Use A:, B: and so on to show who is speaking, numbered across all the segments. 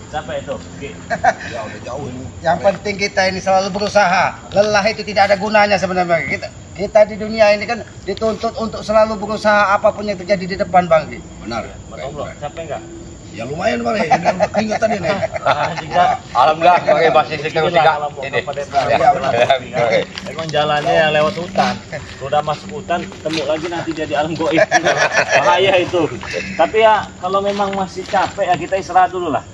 A: Siapa itu?
B: Ya udah jauh ini.
C: Yang penting kita ini selalu berusaha. Lelah itu tidak ada gunanya sebenarnya. Kita di dunia ini kan dituntut untuk selalu berusaha apapun yang terjadi di depan, Bang.
B: Benar.
A: Capek enggak?
B: Ya lumayan Bang, ini udah keringetan ini.
D: Alhamdulillah pakai bahasa sedikit ini.
A: Emang jalannya yang lewat hutan. Sudah masuk hutan, ketemu lagi nanti jadi alam goib. Bahaya itu. Tapi ya kalau memang masih capek ya kita istirahat dulu lah.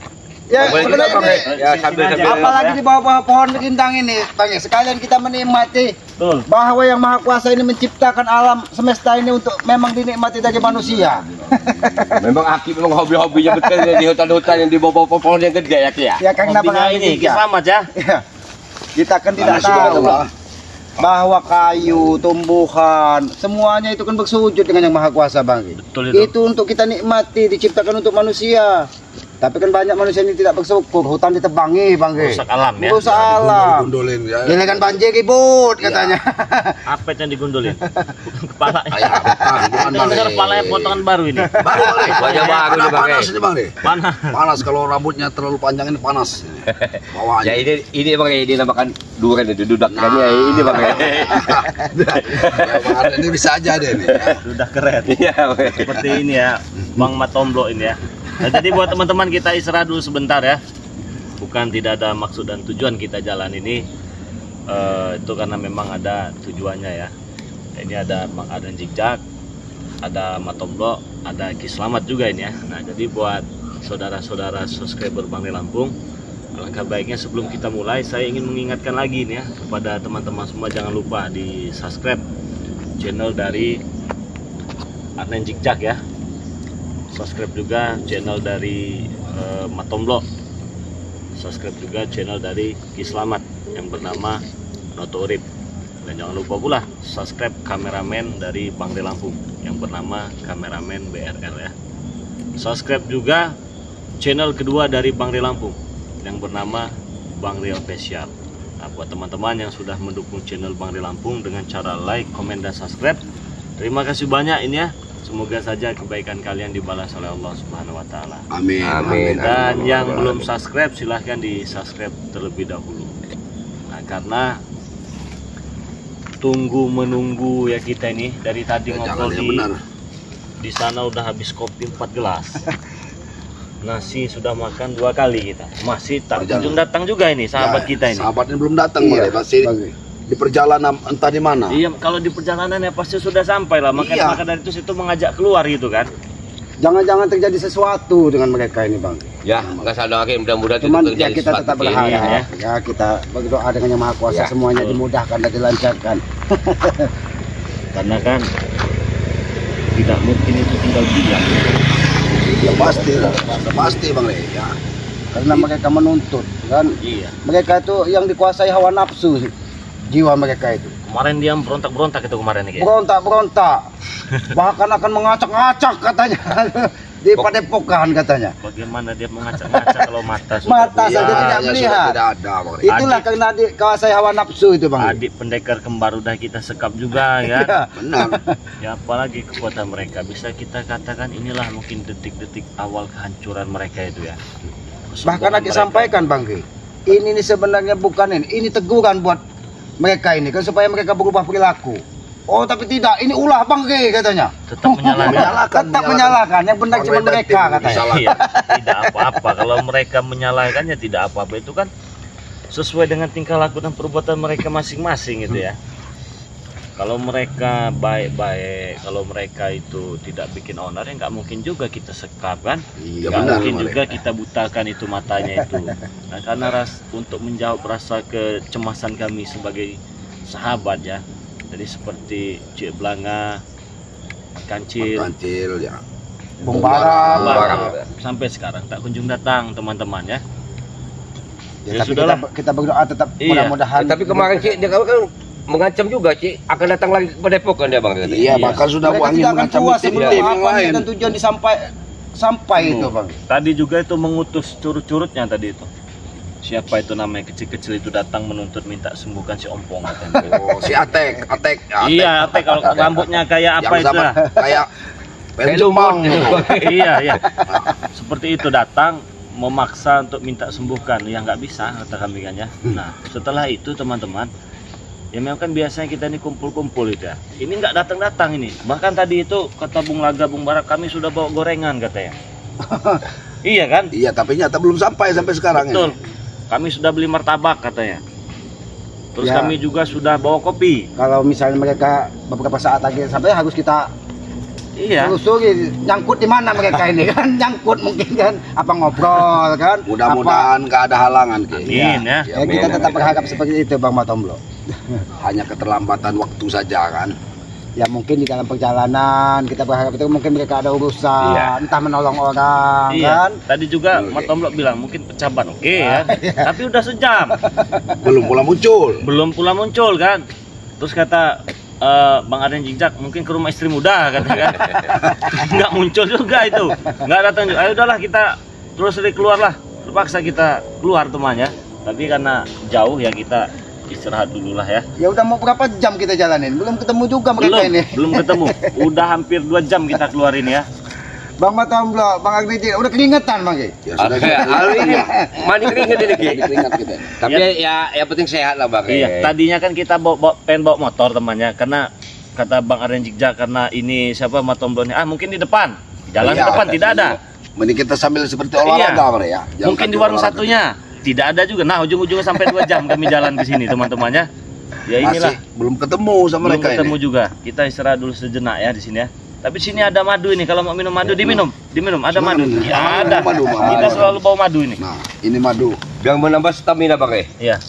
C: Ya, sebenarnya
D: Ya sambil
C: apalagi di bawah pohon rindang ini, Bang. Sekalian kita menikmati
A: Betul.
C: bahwa yang Maha Kuasa ini menciptakan alam semesta ini untuk memang dinikmati dari manusia.
D: Memang Aki memang hobi-hobinya betul di hutan-hutan yang di bawah pohon yang gede ya Ki ya.
C: Ya karena
A: Hobinya ini selamat ya.
C: Ya. Kita kan tidak
B: Makasih banget,
C: tahu
B: Bang.
C: bahwa kayu, tumbuhan, semuanya itu kan bersujud dengan yang Maha Kuasa, Bang.
A: Betul itu.
C: Itu untuk kita nikmati, diciptakan untuk manusia. Tapi kan banyak manusia yang tidak bersyukur, hutan ditebangi, Bang.
A: Rusak alam ya.
C: Rusak alam.
B: Gundulin ya.
C: Ini kan banjir ribut katanya.
A: Apa yang digundulin? Kepala.
B: Ayah, bukan Bang.
A: Dengar kepalanya potongan baru ini.
B: Baru Bang.
D: Wajah baru nih, Bang.
B: Panas ini Bang nih.
A: Panas.
B: Panas kalau rambutnya terlalu panjang ini panas. Bawaannya.
D: Ya ini Bang ini namakan duren itu dudakannya ini Bang.
B: Ya, Bang, ini bisa aja deh nih.
A: Sudah keren.
D: Iya.
A: Seperti ini ya, Bang Matomblo ini ya. Nah, jadi buat teman-teman kita istirahat dulu sebentar ya. Bukan tidak ada maksud dan tujuan kita jalan ini. Itu karena memang ada tujuannya ya. Ini ada Zigzag, ada Matomblo, ada Ki Slamet juga ini ya. Nah jadi buat saudara-saudara subscriber Bang Ri Lampung, alangkah baiknya sebelum kita mulai saya ingin mengingatkan lagi nih ya kepada teman-teman semua, jangan lupa di subscribe channel dari Zigzag ya. Subscribe juga channel dari Matomblo. Subscribe juga channel dari Ki Slamet yang bernama Noto Urip. Dan jangan lupa pula subscribe kameramen dari Bang Ri Lampung yang bernama Kameramen BRL ya. Subscribe juga channel kedua dari Bang Ri Lampung yang bernama Bang Ri Official. Nah, buat teman-teman yang sudah mendukung channel Bang Ri Lampung dengan cara like, komen, dan subscribe, terima kasih banyak ini ya. Semoga saja kebaikan kalian dibalas oleh Allah Subhanahu wa taala.
B: Amin.
D: Amin.
A: Dan yang belum subscribe silahkan di subscribe terlebih dahulu. Nah, karena tunggu menunggu ya kita ini dari tadi ngobrol di sana udah habis kopi 4 gelas. Nasi sudah makan 2 kali kita. Masih tak kunjung datang juga ini sahabat kita ini.
B: Sahabatnya belum datang masih di perjalanan entah di mana.
A: Iya, kalau di perjalanan ya pasti sudah sampai lah. Makanya maka dari itu situ mengajak keluar gitu kan.
C: Jangan-jangan terjadi sesuatu dengan mereka ini, Bang.
D: Ya, nggak salah lagi, mudah-mudahan
C: Cuman
D: tidak
C: ya
D: terjadi
C: kita
D: sesuatu
C: tetap
D: ini,
C: berharap ya kita berdoa dengan Yang Maha Kuasa
D: Ya,
C: semuanya
A: betul.
C: dimudahkan dan dilancarkan.
A: Karena kan tidak mungkin itu tinggal diam.
B: Ya pasti Bang Le ya.
C: Karena mereka menuntut kan.
A: Iya.
C: Mereka itu yang dikuasai hawa nafsu jiwa mereka itu.
A: Kemarin dia berontak-berontak itu kemarin nih.
C: Berontak-berontak. Bahkan akan mengacak-ngacak katanya. Di padepokan katanya.
A: Bagaimana dia mengacak-ngacak kalau mata sudah
C: Mata
A: buta?
C: saja tidak melihat.
B: Tidak ada Bang Le.
C: Itulah karena dikuasai hawa nafsu itu, Bang.
A: Adik pendekar kembar udah kita sekap juga ya.
C: Iya.
B: Benar.
A: Ya apalagi kekuatan mereka, bisa kita katakan inilah mungkin detik-detik awal kehancuran mereka itu ya.
C: Bahkan lagi sampaikan, Bang Ki, ini nih sebenarnya bukan ini teguran buat mereka ini kan supaya mereka berubah perilaku. Oh tapi tidak, ini ulah Bang Ki katanya.
A: Tetap menyalahkan.
C: Tetap menyalahkan, yang benar cuma mereka katanya.
A: Iya, tidak apa-apa. Kalau mereka menyalahkannya tidak apa-apa, itu kan sesuai dengan tingkah laku dan perbuatan mereka masing-masing gitu ya. Kalau mereka baik-baik, kalau mereka itu tidak bikin onar, ya nggak mungkin juga kita sekap kan.
B: Iya,
A: Nggak
B: benar,
A: mungkin
B: Bang Le.
A: juga kita butakan itu matanya itu. Nah karena untuk menjawab rasa kecemasan kami sebagai sahabat ya, jadi seperti Cik Blanga, Kancil,
B: ya.
C: Bung Bara.
A: sampai sekarang tak kunjung datang teman-teman ya.
C: Ya,
A: Ya
C: tapi
A: sudahlah.
C: kita berdoa tetap
A: Iya.
C: mudah-mudahan.
D: Tapi kemarin Cik dia kan mengancam juga Cik akan datang lagi ke Padepokan dia Bang.
B: Iya, bahkan sudah
C: mereka
B: wangi
C: tidak akan
B: mengancam
C: puas
B: tim
C: sebelum
B: yang
C: apa
B: lain.
C: dan tujuan sampai itu, Bang.
A: Tadi juga itu mengutus curut-curutnya tadi itu. Siapa itu namanya kecil-kecil itu datang menuntut minta sembuhkan si Ompong katanya.
B: Oh, si Atek.
A: Iya, Atek kalau rambutnya kayak apa
B: Yang
A: itu
B: sama
A: lah.
B: kayak film Jepang.
A: Iya, iya. Seperti itu datang memaksa untuk minta sembuhkan, ya nggak bisa kata kami kan ya. Nah setelah itu teman-teman, ya memang kan biasanya kita ini kumpul-kumpul itu ya. Ini nggak datang-datang ini. Bahkan tadi itu kata Bung Laga, Bung Barak, kami sudah bawa gorengan katanya. Iya kan?
B: Iya, tapi nyata belum sampai sekarang
A: Betul.
B: ini.
A: Kami sudah beli martabak katanya. Terus
C: Ya.
A: kami juga sudah bawa kopi.
C: Kalau misalnya mereka beberapa saat lagi sampai harus kita
A: Iya.
C: telusuri nyangkut di mana mereka ini kan, nyangkut mungkin kan, apa ngobrol kan,
B: Mudah-mudahan nggak ada halangan Ki.
A: Amin ya.
C: apa, ya, kita tetap berharap seperti itu Bang Matomblo.
B: Hanya keterlambatan waktu saja kan.
C: Ya mungkin di dalam perjalanan kita berharap itu mungkin mereka ada urusan,
D: Iya.
C: entah menolong orang
A: Iya.
C: kan.
A: Tadi juga
B: Oke.
A: Matomblok bilang mungkin pecah ban, oke ya. Tapi udah sejam,
B: Belum pula muncul.
A: belum pula muncul kan. Terus kata Bang Arden Jijak mungkin ke rumah istri muda katanya kan. Nggak muncul juga itu, nggak datang juga. Ayo udahlah kita terus keluar lah. Terpaksa kita keluar temannya. Tapi karena jauh ya kita istirahat dulu lah ya.
C: Ya udah mau berapa jam kita jalanin, belum ketemu juga mereka
A: Belum,
C: ini.
A: belum ketemu. Udah hampir 2 jam kita keluarin ya.
C: Bang Matomblo, Bang Agni, udah keringetan Bang Ki?
B: Ya sudah
D: Oke,
B: kita.
D: hari ini mandi keringet ini Ki.
B: Keringat kita.
D: Tapi ya yang penting sehat lah Bang.
A: Iya, tadinya kan kita pengen bawa motor temannya, karena kata Bang Arden Jigja karena ini siapa Matomblo ini, mungkin di depan, jalan di
B: Iya,
A: depan tidak ada.
B: Mending kita sambil seperti olahraga
A: Iya.
B: Bre, ya. Jalan
A: Mungkin
B: kaki
A: di warung
B: olahraga.
A: satunya tidak ada juga. Nah ujung-ujungnya sampai 2 jam kami jalan ke sini teman-temannya. Ya inilah,
B: Masih belum ketemu sama
A: belum
B: mereka
A: ketemu
B: ini.
A: juga. Kita istirahat dulu sejenak ya di sini ya. Tapi di sini ada madu ini. Kalau mau minum madu diminum, ada
B: Gimana
A: madu.
B: nih?
A: Ya ada.
B: Madu, madu.
A: Kita selalu bawa madu ini.
B: Nah, ini madu.
D: Yang menambah stamina Bang.
A: Iya,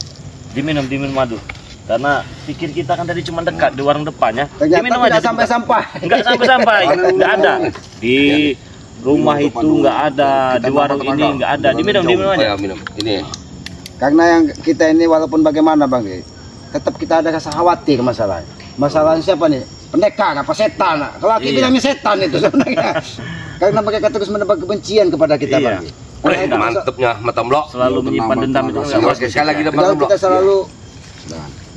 A: diminum madu. Karena pikir kita kan tadi cuma dekat di warung depannya.
C: Ternyata
A: Diminum
C: tidak
A: aja.
C: sampai-sampai.
A: Nggak sampai, nggak ada. Di rumah itu nggak ada, di warung ini nggak ada. Diminum
D: Oh,
A: aja.
D: ya, minum. Ini.
C: Karena yang kita ini walaupun bagaimana Bang Ki, tetap kita ada rasa khawatir masalahnya. Masalahnya siapa nih? Pendekar apa setan? Kalau Aki
A: Iya.
C: bilangnya setan itu sebenarnya. Karena mereka terus menebar kebencian kepada kita
A: Iya.
C: Bang Ki.
D: Wih, mantepnya Matomblok.
A: Selalu menyimpan dendam itu nggak
D: Oke,
A: bagus.
D: sekali lagi
A: ya.
D: Bang
C: Padahal
D: Matomblok.
C: kita selalu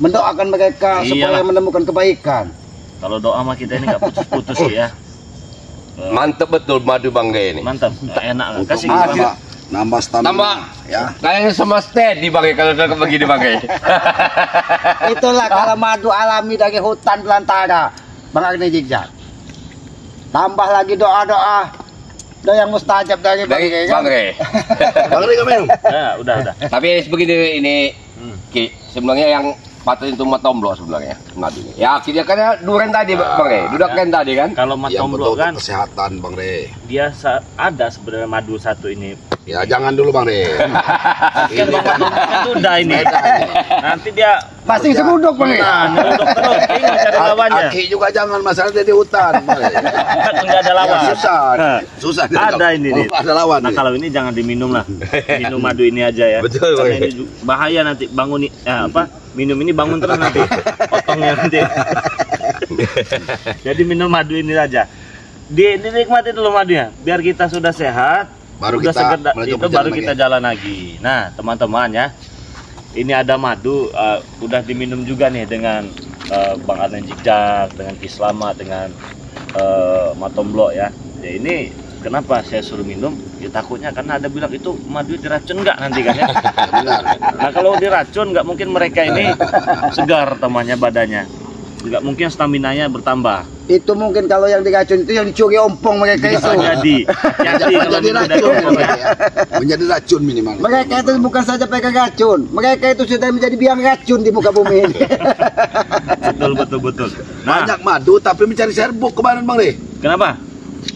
C: mendoakan mereka supaya
A: Iyalah.
C: menemukan kebaikan.
A: Kalau doa mah kita ini nggak putus-putus ya.
D: Mantep betul madu Bang ini.
A: Mantap, enak lah.
B: Untuk
A: Kasih
B: nambah stamina.
D: Tambah.
B: Ya.
D: Kayaknya sama steady Bang kalau udah begini Bang.
C: Itulah kalau madu alami dari hutan belantara, Bang Agni Jigja. Tambah lagi doa-doa dan yang mustajab dari Bang
D: Dari
C: Ki,
D: Bang.
C: kan?
B: Bang Ri minum.
A: Ya, udah.
D: Tapi sebegini ini Ki, sebenarnya yang patut itu Matomblok sebenarnya madu ini. Ya akhirnya kan duren tadi Bang. Dudakan tadi kan.
A: Kalau
B: Yang
A: Matomblok
B: betul
A: kan
B: kesehatan Bang Re.
A: dia ada sebenarnya madu satu ini.
B: Ya jangan dulu Bang Re.
A: Kan Bang Matomblok kan udah ini. Nanti dia
C: Pasti seruduk Bang Ki.
A: nyeruduk terus, bingung cari lawannya.
B: Aki juga jangan masalah dia di hutan. Bang Re.
A: Kan nggak ada lawan.
B: Susah.
A: Hah.
B: Susah. dia
A: Ada
B: kalau-
A: ini
B: kalau
A: nih.
B: Ada lawan.
A: Nah
B: nih.
A: kalau ini jangan diminum lah, minum madu ini aja ya.
B: Betul,
A: Karena
B: Bang.
A: ini bahaya nanti bangun minum ini bangun terus nanti, otongnya nanti. Jadi minum madu ini aja. Dinikmati dulu madunya, biar kita sudah sehat,
B: Baru
A: udah
B: kita
A: seger,
B: melanjutkan
A: itu baru
B: perjalanan
A: kita jalan lagi. Nah teman-teman ya, ini ada madu, udah diminum juga nih dengan Bang Arden Jijak, dengan Ki Slamet, dengan Matomblok ya. Ya ini kenapa saya suruh minum? Ya takutnya karena ada bilang itu madu diracun nggak nanti kan ya.
B: Benar.
A: Nah kalau diracun nggak mungkin mereka ini segar temannya badannya, nggak mungkin staminanya bertambah.
C: Itu mungkin kalau yang diracun itu yang dicuri ompong mereka itu.
A: Bisa jadi kalau
B: Menjadi
A: minum dari
B: racun.
A: ompong ya.
B: Menjadi racun minimal.
C: Mereka itu bukan saja pegang racun, mereka itu sudah menjadi biang racun di muka bumi ini.
A: Betul. Nah
B: Banyak madu tapi mencari serbuk kemarin Bang Re.
A: kenapa?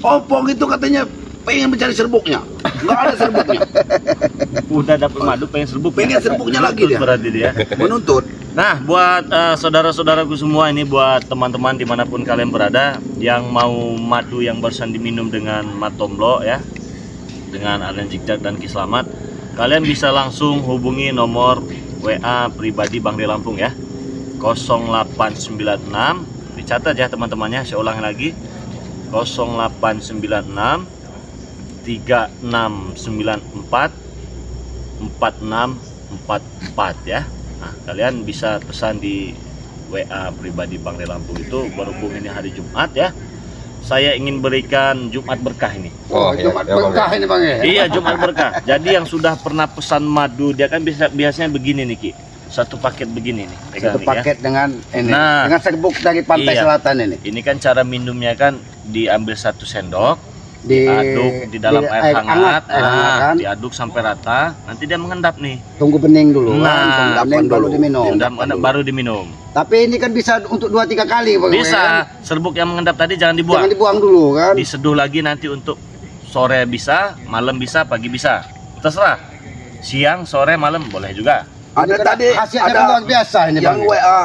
B: Ompong itu katanya pengen mencari serbuknya. Enggak ada serbuknya.
A: Udah dapat madu pengen serbuk.
B: Pengen serbuknya lagi dia.
A: Berarti dia.
B: Menuntut.
A: Nah, buat saudara-saudaraku semua ini, buat teman-teman dimanapun kalian berada yang mau madu yang barusan diminum dengan Matomblok ya, dengan Arden Jigja dan Ki Slamet, kalian bisa langsung hubungi nomor WA pribadi Bang Ri Lampung ya, 0896, dicatat ya teman-temannya, saya ulangi lagi, 0896 3694 4644 ya. Nah, kalian bisa pesan di WA pribadi Bang Ri Lampung itu berhubung ini hari Jumat ya. saya ingin berikan Jumat berkah ini.
C: Jumat
D: ya, Bang.
C: berkah ini Bang ya.
A: Iya, Jumat berkah. Jadi yang sudah pernah pesan madu, dia kan biasanya begini nih Ki. Satu paket begini nih. Pegang
C: Satu
A: nih,
C: paket dengan ini,
A: Nah.
C: dengan serbuk dari pantai
A: Iya.
C: selatan ini.
A: Ini kan cara minumnya kan diambil 1 sendok,
C: Di-
A: diaduk di dalam
C: di
A: air hangat,
C: air hangat kan.
A: diaduk sampai rata, nanti dia mengendap nih.
C: Tunggu bening dulu
A: Nah,
C: kan, tunggu bening baru
B: dulu.
C: diminum.
A: Mengendap baru diminum.
C: Tapi ini kan bisa untuk 2-3 kali Bang.
A: Bisa, serbuk yang mengendap tadi jangan dibuang.
C: Jangan dibuang dulu kan.
A: Diseduh lagi nanti untuk sore bisa, malam bisa, pagi bisa. Terserah. Siang, sore, malam boleh juga.
B: Ada
C: Ini kan
B: tadi
C: khasiatnya
B: ada
C: kan luar biasa ini
B: yang
C: Bang.
B: WA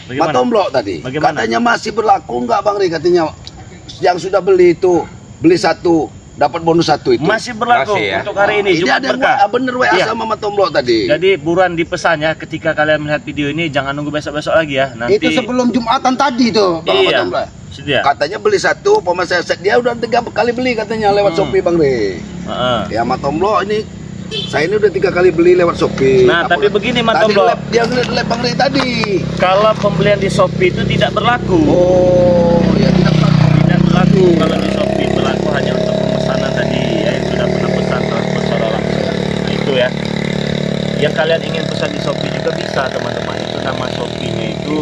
A: Bagaimana?
B: Matomblok tadi.
A: Bagaimana?
B: Katanya masih berlaku enggak Bang Ri, katanya yang sudah beli itu beli 1 dapat bonus 1 itu.
A: Masih berlaku
D: Masih, ya?
A: untuk hari ini,
B: Ini
A: Jumat
B: ada yang
A: berkah.
B: bener WA
A: Iya.
B: sama Matomblok tadi.
A: Jadi buruan dipesannya ketika kalian melihat video ini, jangan nunggu besok-besok lagi ya. Nanti
C: Itu sebelum Jumatan tadi tuh Bang
A: iya.
C: Matomblok.
A: Sedia.
B: Katanya beli 1, pemasar set dia udah 3 kali beli katanya lewat Shopee Bang Ri.
A: Heeh.
B: Ya Matomblok ini saya ini udah 3 kali beli lewat Shopee.
A: Nah, tapi begini Matomblok.
B: Tadi dia ngeliat lab Bang Ri tadi.
A: Kalau pembelian di Shopee itu tidak berlaku.
B: Oh, ya tidak
A: Tidak berlaku kalau di Shopee, berlaku hanya untuk pemesanan tadi ya, yang sudah pernah pesan transfer secara langsung. Nah, itu ya. Yang kalian ingin pesan di Shopee juga bisa teman-teman. Itu nama Shopee-nya itu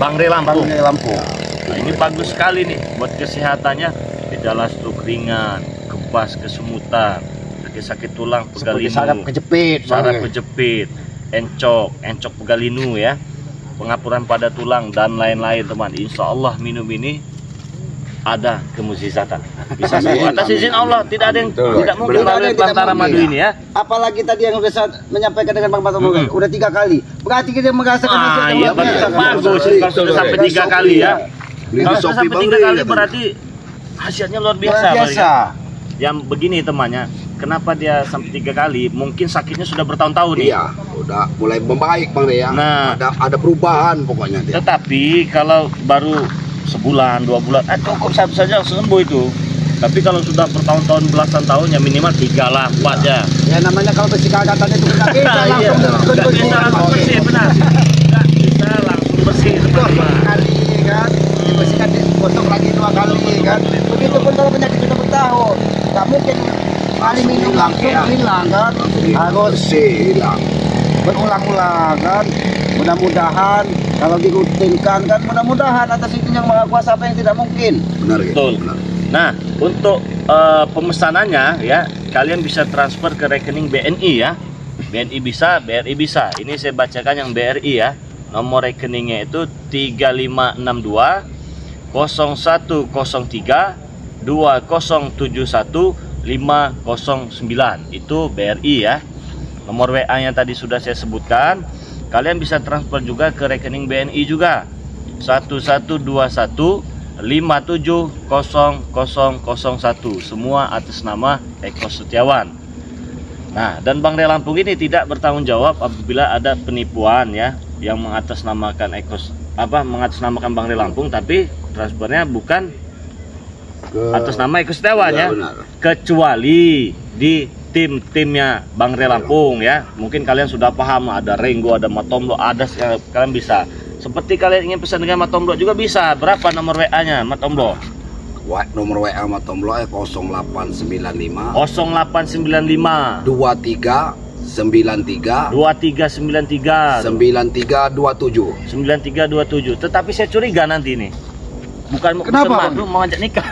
A: Bang Ri Lampung.
C: Bang Lampung.
A: Nah, ini bagus sekali nih buat kesehatannya. Gejala stroke ringan, kebas, kesemutan, sakit-sakit tulang,
C: Seperti
A: pegalinu,
C: saraf kejepit Bang
A: saraf
C: Ri.
A: kejepit, encok pegalinu ya, pengapuran pada tulang dan lain-lain teman. Insya Allah minum ini ada kemukjizatan. Bisa sembuh atas izin Allah. Tidak ada yang
D: Betul.
A: tidak mungkin
C: Tidak ada
A: melalui
C: yang tidak
A: pelantara
C: mungkin.
A: madu ini ya.
C: Apalagi tadi yang udah saya menyampaikan dengan Bang Matomblok udah 3 kali. Berarti kita merasakan
A: Ah,
C: hasil yang
A: iya
C: luar biasa.
A: betul. Bagus kalau sudah sampai 3 kali ya.
B: Beli di
A: Kalau sudah
B: Shopee
A: sampai
B: Bang
A: 3
B: Ri.
A: kali
B: katanya.
A: berarti hasilnya luar biasa.
C: Luar biasa.
A: Yang begini temannya, kenapa dia sampai 3 kali? Mungkin sakitnya sudah bertahun-tahun nih.
B: Iya, udah mulai membaik Bang Ri ya.
A: Nah.
B: Ada perubahan pokoknya dia.
A: Tetapi kalau baru sebulan, 2 bulan, cukup satu saja sembuh itu. Tapi kalau sudah bertahun-tahun, belasan tahun, ya minimal 3 lah, 4 ya.
C: Ya namanya kalau besi kagatan itu benar bisa
A: Iya,
C: langsung
A: nggak bisa langsung bersih, benar. Nggak bisa langsung bersih, teman-teman.
C: kali kan. Dibersihkan digosok lagi 2 kali kan. Begitu pun kalau penyakit sudah bertahun. Tak mungkin kali minum langsung hilang kan. Harus
B: hilang.
C: berulang-ulang kan. Mudah-mudahan kalau dirutinkan kan, mudah-mudahan atas itu yang Maha Kuasa apa yang tidak mungkin.
B: Benar ya.
A: Betul.
B: Benar.
A: Nah, untuk pemesanannya ya, kalian bisa transfer ke rekening BNI ya. BNI bisa, BRI bisa. Ini saya bacakan yang BRI ya. Nomor rekeningnya itu 3562 0103 2071 509. Itu BRI ya. Nomor WA-nya tadi sudah saya sebutkan. Kalian bisa transfer juga ke rekening BNI juga. 1121 570001, semua atas nama Eko Setiawan. Nah, dan Bang Ri Lampung ini tidak bertanggung jawab apabila ada penipuan ya yang mengatasnamakan mengatasnamakan Bang Ri Lampung, tapi transfernya bukan atas nama Eko Setiawan ya,
B: benar.
A: kecuali di tim-timnya Bang Ri Lampung ya. Mungkin kalian sudah paham, ada Renggo, ada Matomblok, ada kalian bisa. Seperti kalian ingin pesan dengan Matomblok juga bisa. Berapa nomor WA-nya Matomblok?
B: Nomor WA Matomblok 0895
A: 0895
B: 2393
A: 2393
B: 9327.
A: 9327. Tetapi saya curiga nanti nih. Bukan
C: Kenapa,
A: madu, mau ngajak nikah.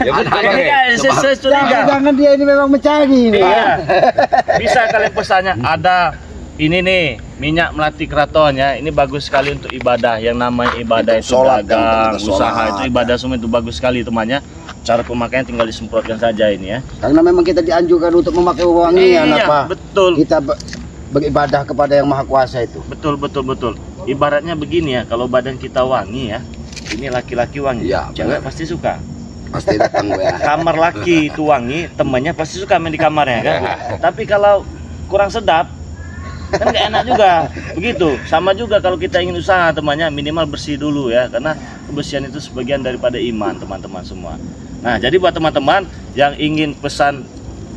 D: Ya betul, Bang.
A: Saya curiga.
C: Jangan dia ini memang mencari nih.
A: Iya. Bisa kalian pesannya, ada ini nih minyak melati keraton ya. Ini bagus sekali untuk ibadah. Yang namanya ibadah itu
B: Sholat,
A: dagang,
B: yang penting
A: usaha
B: sholat,
A: itu ibadah semua itu bagus sekali temannya. Cara pemakaian tinggal disemprotkan saja ini ya.
C: Karena memang kita dianjurkan untuk memakai wangian
A: Iya,
C: apa?
A: betul.
C: Kita beribadah kepada yang Maha Kuasa itu.
A: Betul. Ibaratnya begini ya, kalau badan kita wangi ya, ini laki-laki wangi,
B: Iya,
A: cewek
B: benar.
A: pasti suka.
B: Pasti datang WA.
A: Kamar laki itu wangi, temannya pasti suka main di kamarnya kan. Tapi kalau kurang sedap, kan nggak enak juga. Begitu. Sama juga kalau kita ingin usaha temannya, minimal bersih dulu ya, karena kebersihan itu sebagian daripada iman teman-teman semua. Nah, jadi buat teman-teman yang ingin pesan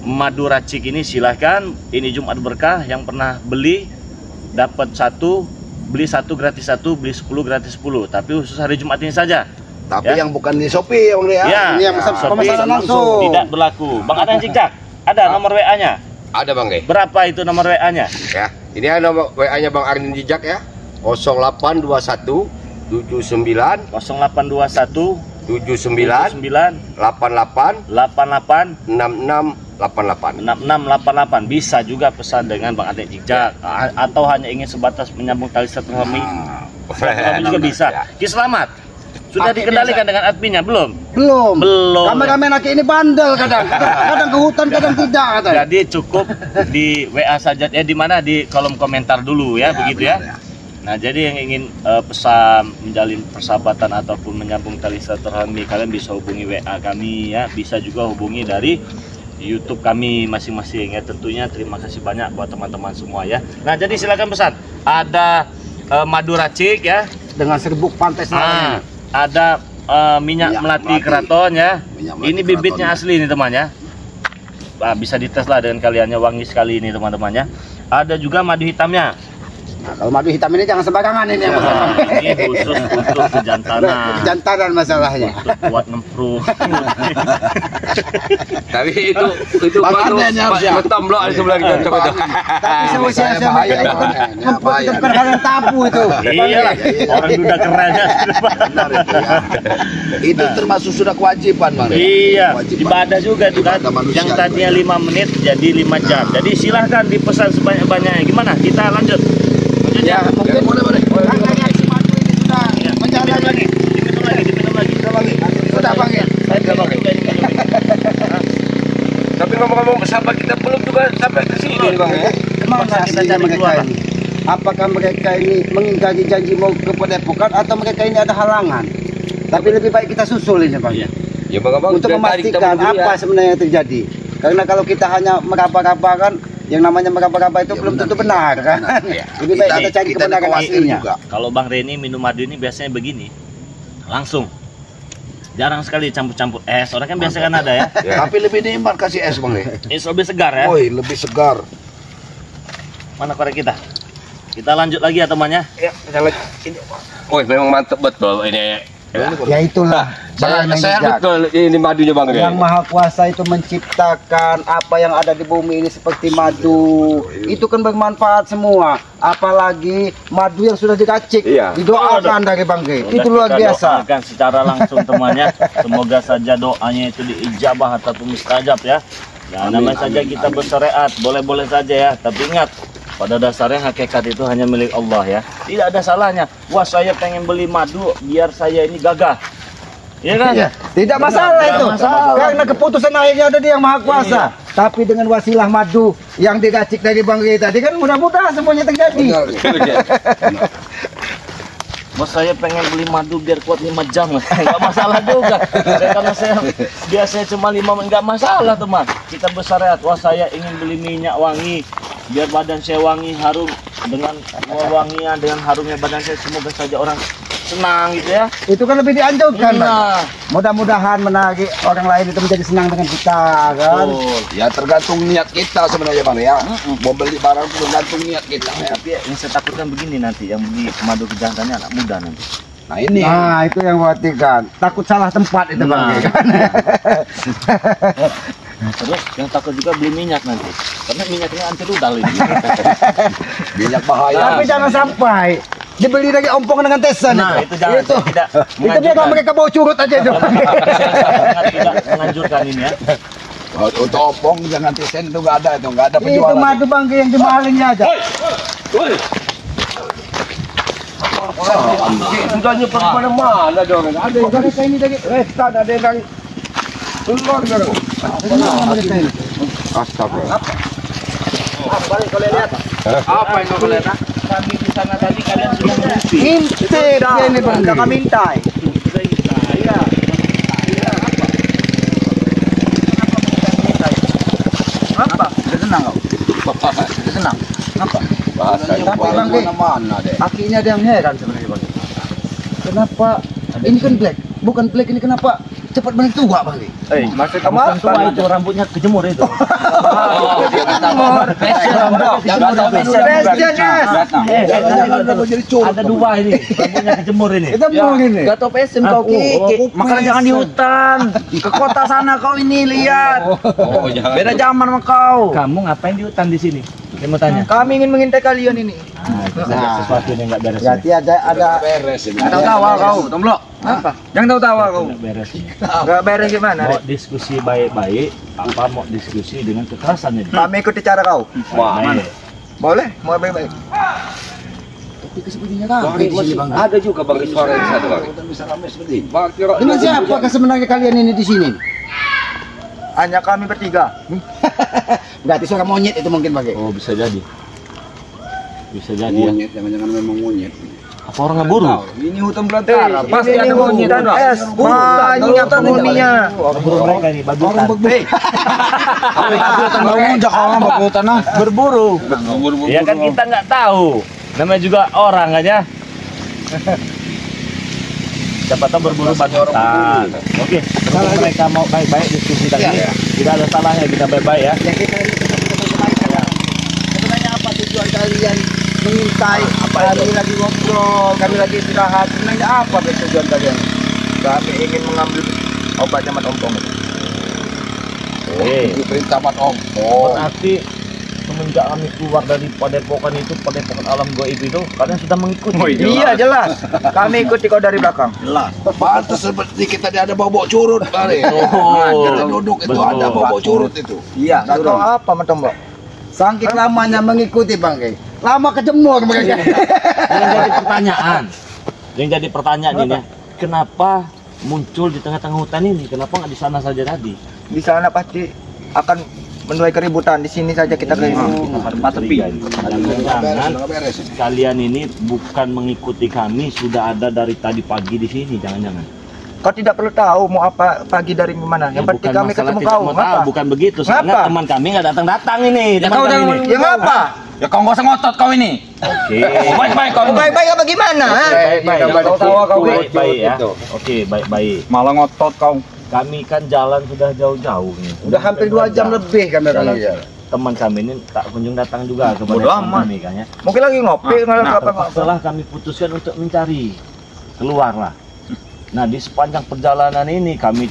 A: madu racik ini silahkan. Ini Jumat berkah, yang pernah beli dapat 1 beli 1 gratis 1, beli 10 gratis 10. Tapi khusus hari Jumat ini saja.
B: Tapi
A: Ya.
B: yang bukan di Shopee ya Bang Ri ya.
A: Ya,
C: Ini yang pesan
A: Shopee
C: pemesanan langsung.
A: tidak berlaku. Bang Adang Cicak, ada nomor WA-nya.
D: Ada Bang Ge.
A: Berapa itu nomor WA-nya?
D: Ya. Ini ada nomor WA-nya Bang Arnin Jijak ya. 0821 79
A: 0821
D: 79
A: 99
D: 88
A: 88
D: 6688.
A: 6688. Bisa juga pesan dengan Bang Adek Cicak atau hanya ingin sebatas menyambung tali silaturahmi. Silaturahmi juga bisa. Ki Selamat sudah dikendalikan dengan adminnya belum?
C: Belum.
A: Belum.
C: Kameramen aki ini bandel kadang. Kadang ke hutan, kadang tidak katanya.
A: Jadi cukup di WA saja ya, di mana di kolom komentar dulu ya, begitu ya.
B: benar,
A: Nah, jadi yang ingin pesan menjalin persahabatan ataupun menyambung tali silaturahmi, kalian bisa hubungi WA kami ya, bisa juga hubungi dari YouTube kami masing-masing ya. Tentunya terima kasih banyak buat teman-teman semua ya. Nah, jadi silakan pesan. Ada madu racik ya.
C: Dengan serbuk pantai
A: Nah,
C: Senayan.
A: ada minyak melati
B: melati.
A: keraton ya.
B: Minyak melati
A: Ini bibitnya
B: keraton.
A: asli nih teman ya. Bisa dites lah dengan kaliannya, wangi sekali ini teman-temannya. Ada juga madu hitamnya.
C: Nah, kalau madu hitam ini jangan sembarangan ini yang
A: Nah, ini khusus untuk kejantanan,
C: kejantanan masalahnya.
A: untuk kuat nempru.
D: Tapi itu
B: Bahannya ini harus ya.
D: betomblok di sebelah kita coba itu.
C: Tapi seusia
B: Bahaya, bahaya, bahaya.
C: membuat itu bukan hal yang tabu itu.
A: Iya lah, orang duda kerannya.
B: Benar itu ya. Itu termasuk sudah kewajiban Bang Ri.
A: Iya,
B: Kewajiban.
A: ibadah juga itu kan.
B: Ibadah manusia
A: Yang tadinya
B: juga.
A: 5 menit jadi 5 jam. Jadi silahkan dipesan sebanyak-banyaknya. Gimana? Kita lanjut.
C: Ya, mungkin
B: boleh.
C: angkanya si madu ini sudah
A: Ya,
C: menjalan
A: diminum lagi, diminum lagi.
C: Sudah Bang ya.
A: Saya juga pakai.
D: Tapi ngomong-ngomong sahabat kita belum juga sampai ke sini Bang ya.
C: Kemana
A: Kita
C: saja
A: cari
C: mereka
A: keluar,
C: ini? Apakah mereka ini mengingkari janji mau ke Padepokan atau mereka ini ada halangan? Tapi lebih baik kita susul ini Bang.
A: Iya.
D: Ya Bang Abang
C: Untuk memastikan apa sebenarnya yang terjadi. Karena kalau kita hanya meraba-raba kan, yang namanya meraba-raba itu
B: Ya,
C: belum
B: benar.
C: tentu benar kan.
B: Ya.
C: Lebih baik kita cari
B: Kita
C: kebenaran
B: khawatir
C: aslinya.
B: juga.
A: Kalau Bang Reni minum madu ini biasanya begini, langsung. Jarang sekali campur-campur es. Orang kan biasa kan ada ya.
B: Tapi lebih nikmat kasih es Bang Ri.
A: Es lebih segar ya.
B: Woi, lebih segar.
A: Mana korek kita? Kita lanjut lagi ya temannya.
D: Ya, ini. Woi, memang mantep betul ini.
C: Ya itulah.
D: Saya
C: Bang
D: saya
C: Jejak.
D: betul ini madunya Bang
C: Yang Maha Kuasa itu menciptakan apa yang ada di bumi ini seperti madu. Itu kan bermanfaat semua. Apalagi madu yang sudah diracik,
D: Iya.
C: didoakan dari Bang Ge.
A: Sudah
C: Itu luar
A: kita
C: biasa.
A: doakan secara langsung temannya. Semoga saja doanya itu diijabah ataupun mustajab ya. Ya, namanya saja kita bersyariat, boleh-boleh saja ya. Tapi ingat, pada dasarnya hakikat itu hanya milik Allah ya. Tidak ada salahnya. Wah, saya pengen beli madu biar saya ini gagah. Iya kan?
C: Ya, tidak masalah
A: Tidak
C: itu.
A: masalah.
C: Karena keputusan akhirnya ada di Yang Maha Kuasa. Tapi dengan wasilah madu yang diracik dari Bang Ge tadi kan mudah-mudahan semuanya terjadi.
A: Mas saya pengen beli madu biar kuat 5 jam. Enggak masalah juga. Karena saya biasanya cuma 5 menit, enggak masalah, teman. Kita bersyariat, wah saya ingin beli minyak wangi biar badan saya wangi, harum dengan wangian, dengan harumnya badan saya, semoga saja orang senang gitu ya.
C: Itu kan lebih dianjurkan. Bang.
A: Nah,
C: Mudah-mudahan menarik orang lain itu menjadi senang dengan kita kan.
A: betul.
B: Ya tergantung niat kita sebenarnya Bang ya. Mau beli barang itu tergantung niat kita ya.
A: Tapi yang saya takutkan begini nanti, yang beli madu kejantannya anak muda nanti.
B: Nah ini.
C: Nah, itu yang khawatirkan. Takut salah tempat itu Bang
A: Nah.
C: Ge kan.
A: Terus yang takut juga beli minyak nanti, karena minyaknya anti rudal ini.
B: Minyak bahaya.
C: Tapi jangan sampai dibeli lagi ompong dengan tesan
A: Nah, itu jangan, saya tidak
C: Itu biar
A: menganjurkan.
C: mereka bawa curut aja itu.
A: Sangat tidak menganjurkan ini ya.
B: Untuk opong jangan tisen itu nggak ada
C: Itu
B: penjualan.
C: madu Bang Ge yang dimahalnya aja.
D: Sudah nyebar kemana-mana dong. Ada yang
C: Mereka ini dari
D: Restan, ada yang dari keluar dong.
C: mereka ini.
D: Astagfirullah.
A: Apa yang kalian lihat?
D: Apa yang kau lihat?
A: Kami di sana tadi kalian sudah mengisi.
C: Intip dia ini Bang Ge.
A: Sudah mintai. Iya.
C: Apa? Sudah senang kau? Sudah senang? Kenapa?
D: Bahasa
C: Tapi Bang Ge,
B: Mana deh.
C: aki ini ada yang heran sebenarnya Bang Ge. Kenapa? Ini kan black, bukan black ini kenapa? cepat balik tua Bang Rey.
D: Maksud kamu
A: Bukan tua
D: apa?
A: itu rambutnya kejemur itu.
B: Jangan jadi curut.
A: Ada dua ini, rambutnya kejemur ini.
C: Itu mau ini.
E: Gak tau fashion kau Ki. Makanya jangan di hutan. Ke kota sana kau ini lihat.
D: Oh, jangan.
E: Beda zaman sama kau.
A: Kamu ngapain di hutan di sini? Saya mau tanya.
E: Kami ingin mengintai kalian ini.
A: Ada sesuatu yang nggak beres.
C: Berarti ada
B: Beres ini.
E: Tahu-tawa kau, Tomblo. Apa? Jangan tahu-tawa kau.
A: Nggak beres. ini.
E: Gak beres gimana?
A: Mau diskusi baik-baik, apa mau diskusi dengan kekerasan ini?
E: Kami ikuti cara kau.
A: Baik.
E: Boleh? Mau baik-baik.
C: tapi sepertinya kan
D: Bang,
C: di sini Bang.
D: ada juga Bang suara di sana Bang.
B: Bisa ramai seperti ini.
D: Bang, kira
C: Dengan siapa sebenarnya kalian ini di sini?
E: Hanya kami bertiga.
C: Berarti suara monyet itu mungkin Bang.
A: Oh, bisa jadi. Bisa jadi ya.
B: Monyet, jangan-jangan memang monyet.
A: Apa orang ngeburu?
E: Ini hutan belantara. Pasti Ini ada monyet. hutan es. Banyak penghuninya.
A: Ngeburu mereka ini, bagutan.
E: Berburu.
A: Ya kan kita nggak tahu. Namanya juga orang aja. Siapa tahu berburu bagutan. Oke, kalau mereka mau baik-baik diskusi tadi, tidak ada salahnya kita baik-baik ya.
C: Sebenarnya apa tujuan kalian mengintai? Kami lagi ngobrol, kami lagi istirahat. Sebenarnya apa tujuan kalian?
E: Kami ingin mengambil obatnya Mat Ompong.
A: Oke.
B: Itu perintah Mat Om.
A: Berarti semenjak kami keluar dari padepokan itu, padepokan alam gaib itu, kalian sudah mengikuti.
E: Iya jelas. Kami ikuti kau dari belakang.
B: Pantas seperti kita tadi ada bau-bau curut kali.
A: Oh,
B: Kita duduk itu
A: betul.
B: ada bau-bau curut itu.
C: Iya,
E: Gak tahu apa Mat Ompong.
C: saking lamanya mengikuti Bang. Lama kejemur mereka.
A: Yang jadi pertanyaan ini ya, kenapa muncul di tengah-tengah hutan ini? Kenapa nggak di sana saja tadi?
E: Di sana pasti akan menuai keributan. Di sini saja kita
A: Tempat tepi. Jangan-jangan
B: Sudah beres ini.
A: kalian ini bukan mengikuti kami, sudah ada dari tadi pagi di sini, jangan-jangan.
E: Kau tidak perlu tahu mau apa pagi dari mana. Yang penting kami
A: masalah
E: ketemu
A: tidak
E: kau.
A: mau tahu,
E: Ngapa?
A: bukan begitu. Soalnya
E: Ngapa?
A: teman kami nggak datang-datang ini.
E: Ya
A: teman
E: kau
A: kami
E: jangan.
A: ini.
E: Ya ngapa?
F: Ya kau nggak usah ngotot kau ini.
A: Oke.
F: Baik-baik kau ini.
E: Baik-baik apa gimana? ha?
A: Baik-baik.
D: Jangan tahu kau
A: Baik-baik ya.
D: gitu.
A: Oke, baik-baik.
F: Malah ngotot kau.
A: Kami kan jalan sudah jauh-jauh nih.
C: Udah hampir 2 jam lebih kami jalan.
A: Teman kami ini tak kunjung datang juga kepada
F: Bodoh
A: teman
F: amat.
A: kami kan ya.
E: Mungkin lagi ngopi.
A: Setelah kami putuskan untuk mencari, keluarlah. Nah, di sepanjang perjalanan ini kami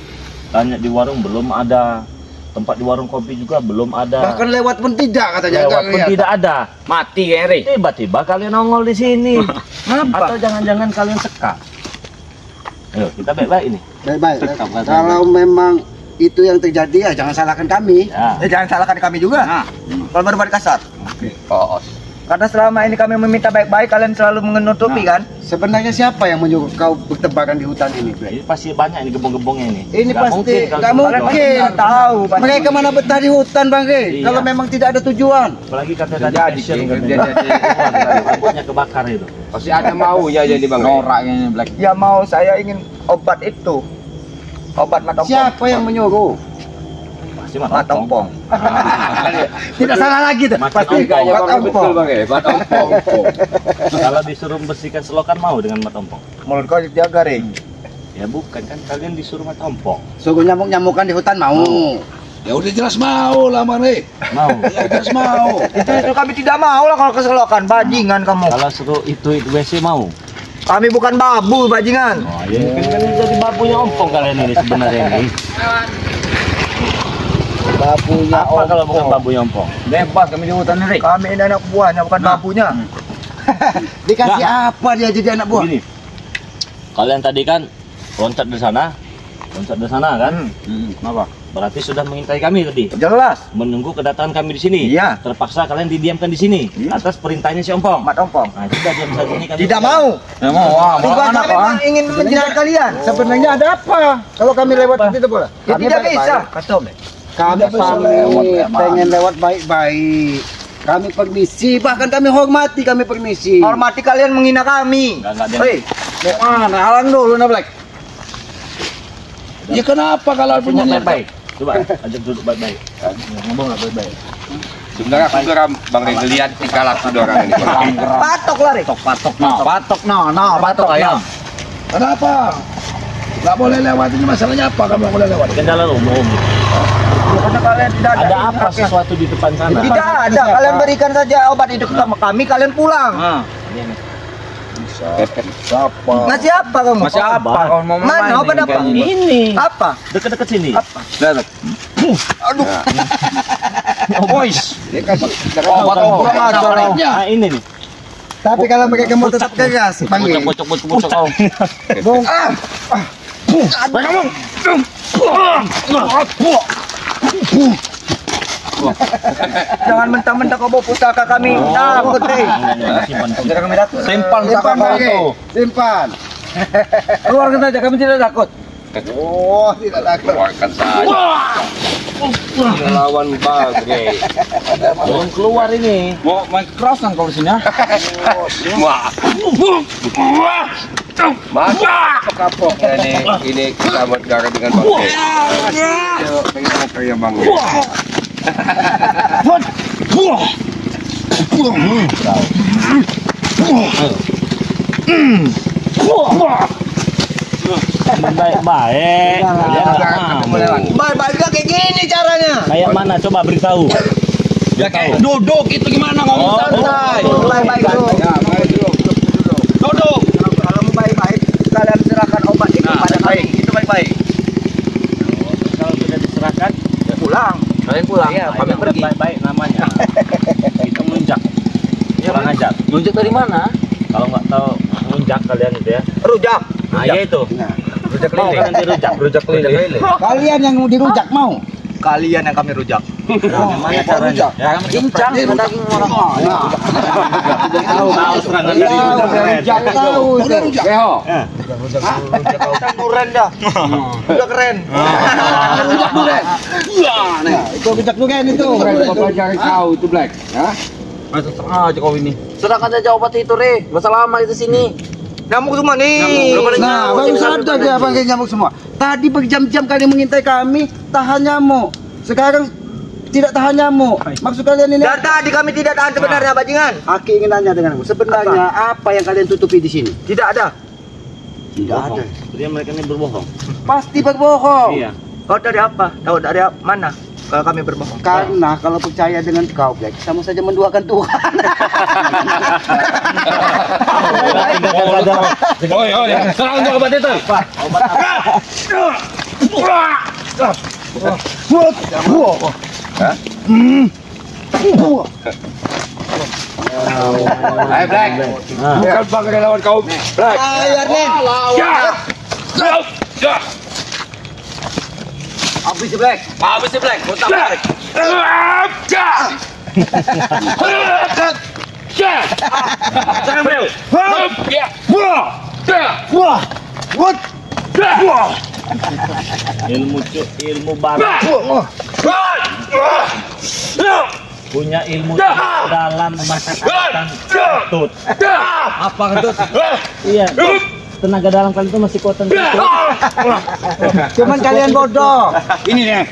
A: tanya di warung belum ada, tempat di warung kopi juga belum ada.
C: Bahkan lewat pun tidak katanya.
A: Lewat pun tidak ada.
F: Mati Gary.
A: Tiba-tiba kalian nongol di sini.
E: Ngapa?
A: Atau jangan-jangan kalian seka. Ayo, kita baik-baik ini.
C: Baik-baik.
A: Tetap, kata
C: Kalau memang itu yang terjadi ya jangan salahkan kami.
A: Ya.
E: Jangan salahkan kami juga. Kalau berbuat kasar.
D: Oh,
E: Karena selama ini kami meminta baik-baik, kalian selalu menutupi kan?
C: Sebenarnya siapa yang menyuruh kau bertebaran di hutan ini? Blek?
A: Ini pasti banyak ini gebong-gebongnya ini.
C: Ini
A: Nggak
C: pasti
A: kalau
C: nggak
A: cuma
C: mungkin.
A: doang.
E: Nggak tahu. pasti.
C: Mereka mana betah di hutan Bang Ge?
A: Iya.
C: Kalau memang tidak ada tujuan.
A: Apalagi kata tadi
D: Terjadi,
A: passion
D: Ki,
A: katanya.
D: terjadi.
A: Rambutnya kebakar itu.
D: pasti ada maunya jadi Bang.
F: Norak ini Black.
E: Ya mau saya ingin obat itu. Obat Mat Ompong.
C: Siapa yang menyuruh?
A: Pasti
E: Mat Ompong.
C: Tidak salah lagi tuh.
D: Pasti kayaknya Bang betul Bang ya. Mat Ompong.
A: Kalau disuruh membersihkan selokan mau dengan mat ompong.
E: Mulut kau jaga ring.
A: Ya bukan kan kalian disuruh mat ompong.
C: Suruh nyamuk-nyamukan di hutan mau.
B: Ya udah jelas mau lah Mane.
A: Mau.
B: Ya jelas mau.
E: Itu kami tidak mau lah kalau keselokan. Bajingan kamu.
A: Kalau suruh itu WC mau.
E: Kami bukan babu bajingan.
A: Oh ya kan jadi babunya ompong kalian ini sebenarnya ini.
C: Babunya
A: Apa kalau bukan babunya ompong?
F: Bebas kami di hutan ini.
E: Kami ini anak buahnya bukan babunya.
C: Dikasih apa dia jadi anak buah?
A: Begini. Kalian tadi kan loncat dari sana kan?
F: Apa?
A: Berarti sudah mengintai kami tadi.
E: Jelas.
A: Menunggu kedatangan kami di sini.
E: Iya.
A: Terpaksa kalian didiamkan di sini atas perintahnya si ompong.
E: Mat Ompong.
A: Nah, sudah diam saja ini kami.
E: Tidak mau.
F: Ya mau. Wah, mau
E: Tugas
F: anak
E: kami
F: kau.
E: memang ingin menjilat kalian.
C: Sebenarnya ada apa? Kalau kami lewat itu boleh?
E: Ya tidak bisa. Kacau deh.
C: Kami pengen lewat baik-baik. Kami permisi, bahkan kami hormati, kami permisi.
E: Hormati kalian menghina kami.
A: Enggak ada.
E: Hei,
C: Mana? Halang dulu nah Black.
B: Ya kenapa kalau punya
A: Ngomong
B: niat
A: baik-baik. Coba ajak duduk baik-baik. Ngomong lah baik-baik.
D: Sebenarnya aku kira Bang Rey lihat tingkah laku orang ini.
E: patok lari.
F: Patok no, patok ayam.
B: Kenapa? Nggak boleh lewat ini masalahnya apa kamu nggak boleh lewat?
A: Kan jalan umum.
E: Karena kalian tidak
A: Ada apa sesuatu di depan sana?
E: Tidak ada. Kalian berikan saja obat itu sama kami, kalian pulang.
B: Siapa?
E: Masih apa kamu?
F: Masih apa? Kalau mau main
E: Mana obat apa?
A: Ini.
E: Apa?
A: Dekat-dekat sini.
F: Lihat.
C: Boys.
B: Dia kasih
C: Obat pulang aja.
A: Ah, ini nih.
C: Tapi kalau mereka mau tetap keras, Bang.
F: Pucuk kau.
C: Bung.
E: Jangan mentah-mentah kau bawa pusaka kami. Takut deh.
C: Simpan pusaka kau tuh. Simpan.
E: Keluarkan saja, kami tidak takut.
C: Oh, tidak takut.
D: Keluarkan saja. Lawan Bagre.
A: Belum keluar ini.
F: Mau main keras kan kau di sini ya?
D: Wah. Masuk kapok ini kita berdarah dengan Bagre. Pengen kayak Bagre.
A: Baik-baik.
E: Baik-baik kayak gini caranya.
A: Kayak mana? Coba beritahu.
F: Ya kayak duduk itu gimana ngomong santai.
E: Baik-baik dulu.
F: Duduk.
E: Kalau mau baik-baik, kalian serahkan obat itu pada kami. Itu baik-baik.
A: Kalau sudah diserahkan,
E: Ya pulang.
F: Kalian pulang.
E: Iya,
A: kami pergi. Baik-baik namanya. Itu ngunjak. Kurang ajar.
F: Nunjuk dari mana?
A: Kalau nggak tahu ngunjak kalian itu ya.
E: Rujak.
A: Nah, ya itu.
F: Rujak
A: Mau kan nanti rujak.
F: Rujak lele.
C: Kalian yang dirujak mau?
E: Kalian yang kami rujak.
A: Gimana caranya?
F: Ya, cincang daging orang.
A: Tahu serangan dari rujak.
C: Tahu.
D: Keho.
E: Keren dah. Udah keren.
C: Rujak duren. Nah, itu rujak duren itu.
D: Pelajari kau itu Black. Ya?
F: Masuk aja kau ini.
E: Serahkan saja obat itu, Re. Masa lama itu sini. Nyamuk semua nih.
C: Nah, baru sadar dia panggil nyamuk semua. Tadi berjam-jam kalian mengintai kami, tahan nyamuk. Sekarang tidak tahan nyamuk. Maksud kalian ini?
E: Dan tadi kami tidak tahan sebenarnya, bajingan.
C: Aki ingin nanya denganmu. Sebenarnya apa yang kalian tutupi di sini?
E: Tidak ada.
C: Tidak ada.
A: Jadi mereka ini berbohong.
C: Pasti berbohong.
A: Iya.
E: Kau dari apa? Tahu dari mana? Kalau kami berbohong.
C: Karena kalau percaya dengan kau, Black, sama saja menduakan Tuhan.
F: Oh ya, serang untuk obat itu.
D: Hai Black. Bukan Bagre lawan kau. Black.
E: Ayo, Nen.
D: Habis si Black. Habis si Black. Kau tak Black. Jangan bro.
A: Ilmu baru. Punya ilmu dalam memasakkan kentut.
E: Apa kentut?
A: Iya. Tenaga dalam kalian itu masih kuat kentut.
C: Cuman kalian bodoh.
F: Ini nih.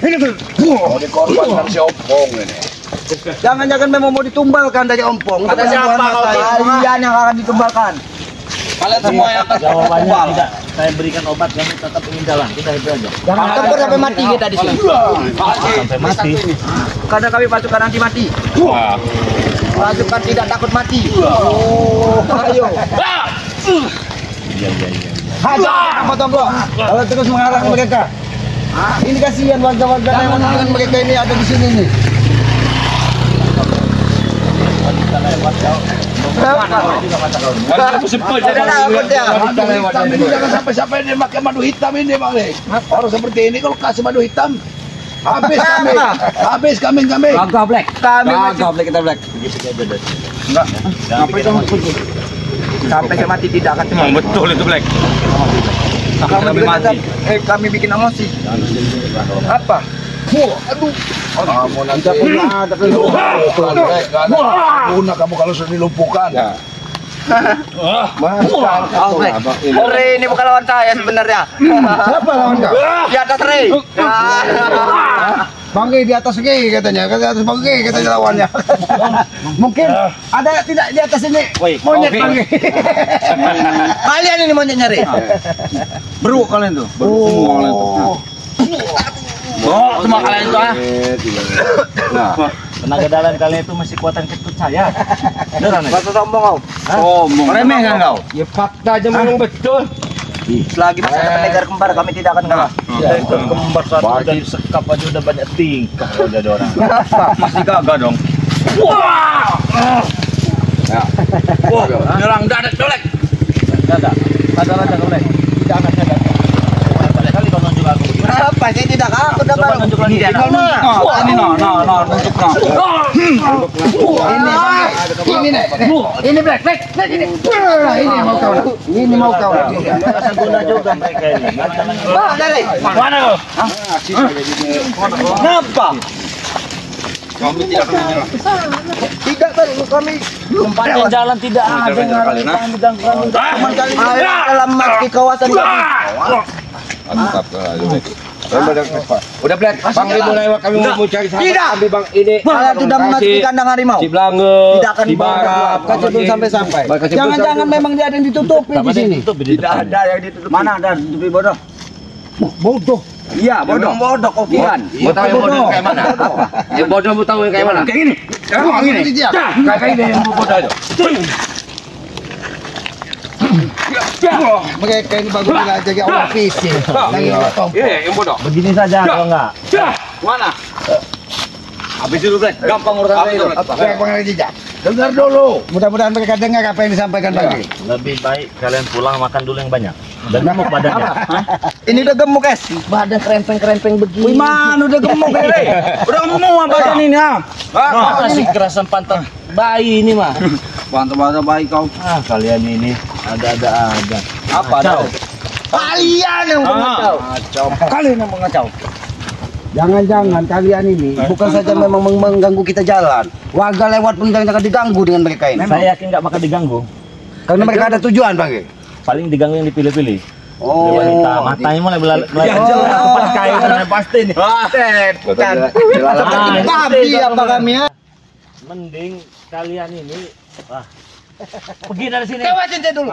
B: Mau dikorbankan si Opong ini.
C: Jangan-jangan memang mau ditumbalkan dari ompong.
E: Kata siapa kau? Kalian yang akan ditumbalkan.
F: Kalian semua yang
A: Jawabannya tidak. Saya berikan obat, kamu tetap ingin jalan. Kita itu aja.
E: Jangan tempur sampai mati kita di sini.
A: Sampai mati.
E: Karena kami pasukan anti mati. Pasukan tidak takut mati. Ayo.
A: Iya.
C: Hajar tombol. Kalau terus mengarang mereka. Ini kasihan warga-warga yang menonton mereka ini ada di sini nih.
B: Jangan sampai sampai dia pakai madu hitam ini Bang Le. Orang seperti ini kalau kasih madu hitam habis kami. Habis kami.
F: Gagah Black.
E: Kami masih
F: Gagah Black kita Black.
A: Enggak. Sampai kamu
E: sampai saya mati tidak akan
F: Memang betul itu Black. Sampai mati.
E: Kami bikin emosi. Apa?
B: Kamu nanti guna kamu kalau sudah dilumpuhkan.
E: Re ini bukan lawan saya sebenarnya.
C: Siapa lawan kau?
E: Di atas Re.
C: Bangke di atas Ge katanya, di atas Bangke katanya lawannya. Mungkin ada tidak di atas ini monyet Bangke.
E: Kalian ini monyet nyari.
F: Beruk kalian tuh. Beruk semua kalian tuh. Oh, semua kalian itu ah.
C: Nah,
A: Tenaga dalam kalian itu masih kuatan ketut saya. Beneran nih.
E: Masa sombong kau.
F: Sombong. Remeh kan kau?
D: Ya fakta aja memang betul.
E: Selagi masih ada pendekar kembar kami tidak akan kalah.
A: Pendekar kembar satu dari sekap aja udah banyak tingkah kalau jadi orang.
F: Masih gagah dong. Wah, nyerang dadak dolek.
A: Dadak. Sadar aja boleh. Tidak akan sadar. Banyak kali kau nunjuk aku begini.
E: Apa? Saya tidak aku
A: Coba
E: dapat.
A: nunjuk lagi.
F: Ini nunjuk nunjuk
C: ini black, ini. Ini mau kau. Ini mau kau.
A: Rasa guna juga mereka ini.
E: Wah, dari.
F: Mana kau?
E: Kenapa?
F: Kami tidak akan menyerah.
E: Tidak tadi kami
A: Sepanjang jalan tidak ada yang harus diganggu.
E: teman kali dalam di kawasan kami.
C: Mantap.
D: Udah Blet, Bang Ri mulai kami mau cari sahabat
E: Tidak.
D: kami Bang ini.
E: Kalian sudah memasuki kandang harimau.
D: Ciblange,
E: Tidak akan
D: Cibarap,
E: Kacau belum sampai. Jangan-jangan memang dia ada yang ditutupi di sini.
A: Tidak
E: Ada yang ditutupi.
F: Mana ada tutupi bodoh?
C: Bodoh.
E: Iya, bodoh. Bodoh kau
D: Iwan, mau tahu yang bodoh kayak mana? Yang bodoh mau tahu yang kayak mana?
F: Kayak gini. Kayak gini.
D: Kayak ini yang bodoh itu.
C: Mereka ini bagus juga jadi orang fisik. Lagi potong.
D: Iya, yang bodoh.
A: Begini saja kalau enggak.
F: Mana? Habis itu Blet. Gampang urusan itu.
C: Saya pengen jejak. Dengar dulu. Mudah-mudahan mereka dengar apa yang disampaikan Bang.
A: Lebih baik kalian pulang makan dulu yang banyak. Dan gemuk badannya.
E: Ini udah gemuk, es. Badan kerempeng-kerempeng begini.
F: Mana udah gemuk ini? Udah gemuk badan ini ah.
A: Masih kerasan pantat bayi ini mah.
F: Bantu-bantu baik kau.
A: Ah, kalian ini ada-ada aja.
F: Apa
A: Kacau.
E: Kalian yang mengacau.
F: Kalian yang mengacau.
C: Jangan-jangan kalian ini
E: Bukan saja memang mengganggu kita jalan.
C: warga lewat pun jangan diganggu dengan mereka ini.
A: Saya yakin nggak bakal diganggu.
C: Karena mereka ada tujuan Bang.
A: Paling diganggu yang dipilih-pilih.
C: Oh,
A: Wanita, matanya mulai
F: Ya,
A: tempat kayu karena pasti nih.
E: Bukan.
A: Ah,
E: Babi apa kami ya?
A: Mending kalian ini pergi dari sini.
E: Lewatin saya dulu.